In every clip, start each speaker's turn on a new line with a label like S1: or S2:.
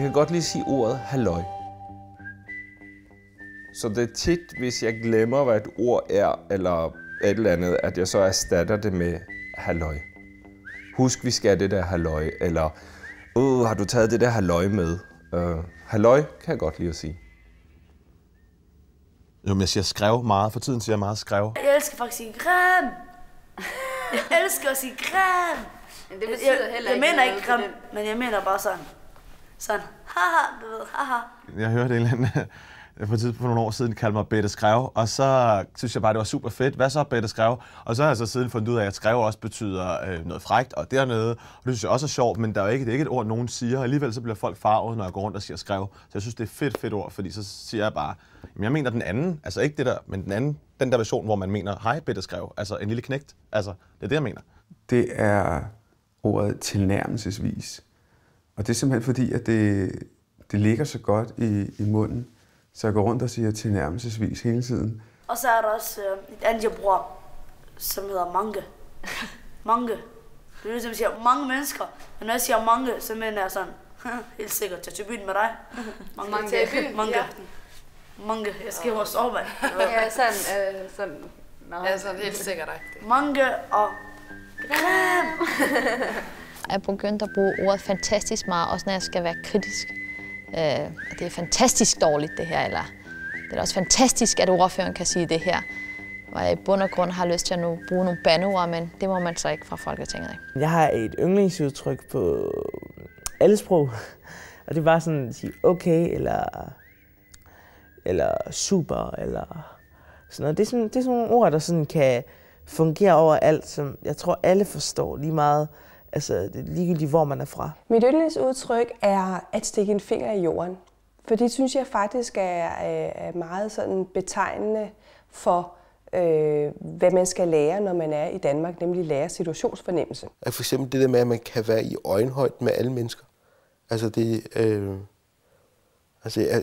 S1: kan godt lige sige ordet halløj. Så det er tit, hvis jeg glemmer, hvad et ord er, eller et eller andet, at jeg så erstatter det med halløj. Husk, vi skal have det der halløj, eller har du taget det der halløj med? Halløj kan jeg godt lide at sige.
S2: Jo, men jeg siger skrev meget. For tiden siger jeg meget skrev.
S3: Jeg elsker faktisk at sige græm. Jeg elsker at sige græm.
S4: Men det betyder heller ikke
S3: jeg mener ikke græm, men jeg mener bare sådan. Sådan, haha, du ved, haha.
S2: Jeg hørte en eller anden for nogle år siden kalde mig Bette Skrev, og så synes jeg bare, det var super fedt. Hvad så, Bette Skrev? Og så har jeg så siden fundet ud af, at skrev også betyder noget frækt og dernede. Og det synes jeg også er sjovt, men det er ikke et ord, nogen siger. Og alligevel så bliver folk farvet, når jeg går rundt og siger skrev. Så jeg synes, det er fedt ord, fordi så siger jeg bare, jamen jeg mener den anden, altså ikke det der, men den anden, den der version, hvor man mener, hej Bette Skrev, altså en lille knægt. Altså, det er det, jeg mener.
S5: Det er ordet tilnærmelsesvis. Og det er simpelthen fordi, at det ligger så godt i munden, så jeg går rundt og siger tilnærmelsesvis hele tiden.
S3: Og så er der også et andet, jeg bruger, som hedder mange. Mange. Det er ligesom, jeg siger mange mennesker. Men når jeg siger mange, så mener jeg sådan, helt sikkert, jeg til byen med dig.
S4: Mange til byen?
S3: Mange.
S4: Ja.
S3: Mange. Jeg skal jo sove med.
S4: Ja, sådan.
S6: Ja, sådan helt sikkert rigtigt.
S3: Mange og græm.
S7: Jeg er begyndt at bruge ordet fantastisk meget, også når jeg skal være kritisk. Det er fantastisk dårligt, det her, eller det er også fantastisk, at ordføreren kan sige det her. Og jeg i bund og grund har lyst til at nu bruge nogle bandeord, men det må man så ikke fra Folketinget.
S8: Jeg har et yndlingsudtryk på alle sprog, og det er bare sådan at sige okay, eller super, eller sådan noget. Det er sådan nogle ord, der sådan kan fungere overalt, som jeg tror alle forstår lige meget. Altså, det er ligegyldigt, hvor man er fra.
S9: Mit yndlingsudtryk er at stikke en finger i jorden. For det synes jeg faktisk er meget sådan betegnende for, hvad man skal lære, når man er i Danmark, nemlig lære situationsfornemmelse.
S10: For eksempel det der med, at man kan være i øjenhøjde med alle mennesker. Altså,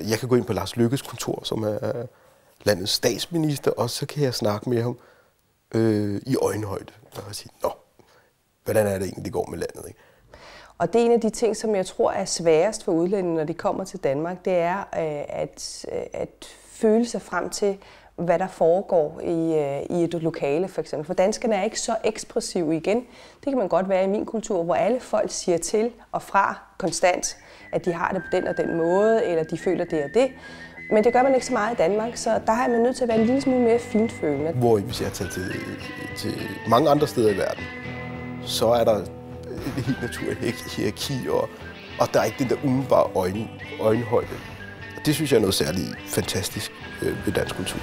S10: jeg kan gå ind på Lars Løkkes kontor, som er landets statsminister, og så kan jeg snakke med ham i øjenhøjde og sige, nå, hvordan er det egentlig, det går med landet, ikke?
S9: Og det er en af de ting, som jeg tror er sværest for udlændinge, når de kommer til Danmark, det er at føle sig frem til, hvad der foregår i et lokale, for eksempel. For danskerne er ikke så ekspressive igen. Det kan man godt være i min kultur, hvor alle folk siger til og fra konstant, at de har det på den og den måde, eller de føler det og det. Men det gør man ikke så meget i Danmark, så der er man nødt til at være en lille smule mere finfølende.
S10: Hvor hvis jeg tager til mange andre steder i verden, så er der et helt naturligt hierarki, og der er ikke den der umiddelbare øjenhøjde. Og det synes jeg er noget særligt fantastisk ved dansk kultur.